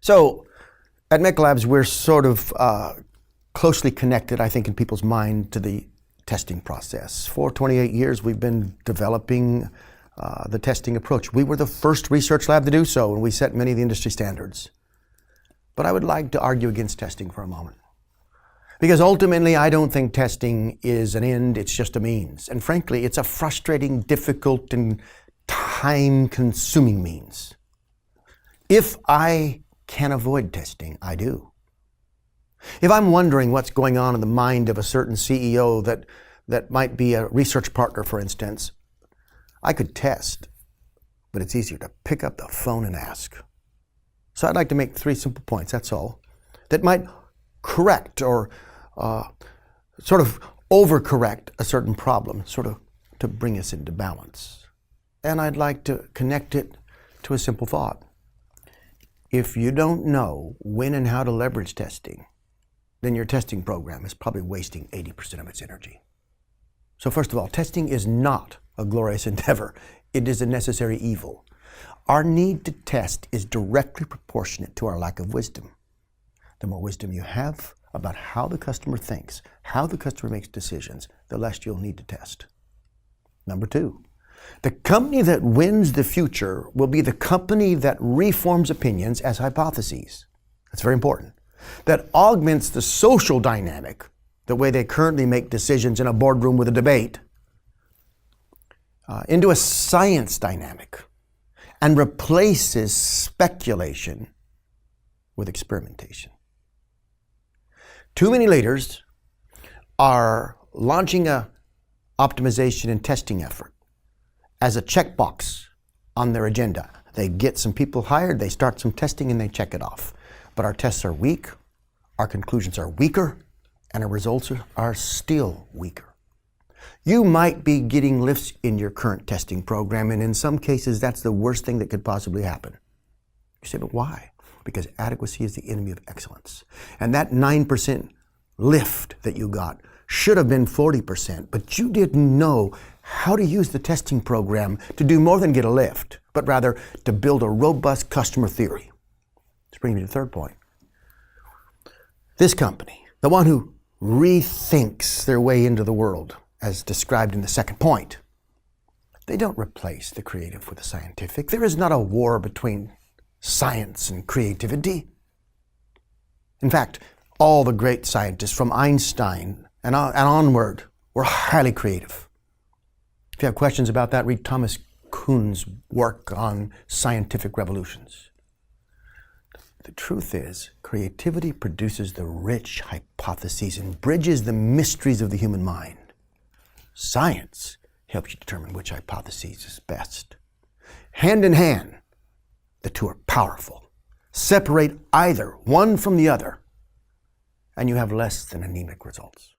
So at Mech Labs, we're sort of closely connected, I think, in people's mind to the testing process. For 28 years, we've been developing the testing approach. We were the first research lab to do so, and we set many of the industry standards. But I would like to argue against testing for a moment. Because ultimately, I don't think testing is an end, it's just a means. And frankly, it's a frustrating, difficult, and time-consuming means. If I can avoid testing, I do. If I'm wondering what's going on in the mind of a certain CEO that might be a research partner, for instance, I could test, but it's easier to pick up the phone and ask. So I'd like to make 3 simple points, that's all, that might correct or sort of overcorrect a certain problem, sort of to bring us into balance. And I'd like to connect it to a simple thought. If you don't know when and how to leverage testing, then your testing program is probably wasting 80% of its energy. So first of all, testing is not a glorious endeavor. It is a necessary evil. Our need to test is directly proportionate to our lack of wisdom. The more wisdom you have about how the customer thinks, how the customer makes decisions, the less you'll need to test. Number 2, the company that wins the future will be the company that reforms opinions as hypotheses. That's very important. That augments the social dynamic, the way they currently make decisions in a boardroom with a debate, into a science dynamic, and replaces speculation with experimentation. Too many leaders are launching a optimization and testing effort as a checkbox on their agenda. They get some people hired, they start some testing, and they check it off. But our tests are weak, our conclusions are weaker, and our results are still weaker. You might be getting lifts in your current testing program, and in some cases, that's the worst thing that could possibly happen. You say, but why? Because adequacy is the enemy of excellence. And that 9% lift that you got should have been 40%, but you didn't know how to use the testing program to do more than get a lift, but rather to build a robust customer theory. This brings me to the 3rd point. This company, the one who rethinks their way into the world, as described in the 2nd point, they don't replace the creative with the scientific. There is not a war between science and creativity. In fact, all the great scientists from Einstein and onward were highly creative. If you have questions about that, read Thomas Kuhn's work on scientific revolutions. The truth is, creativity produces the rich hypotheses and bridges the mysteries of the human mind. Science helps you determine which hypothesis is best. Hand in hand, the two are powerful. Separate either one from the other, and you have less than anemic results.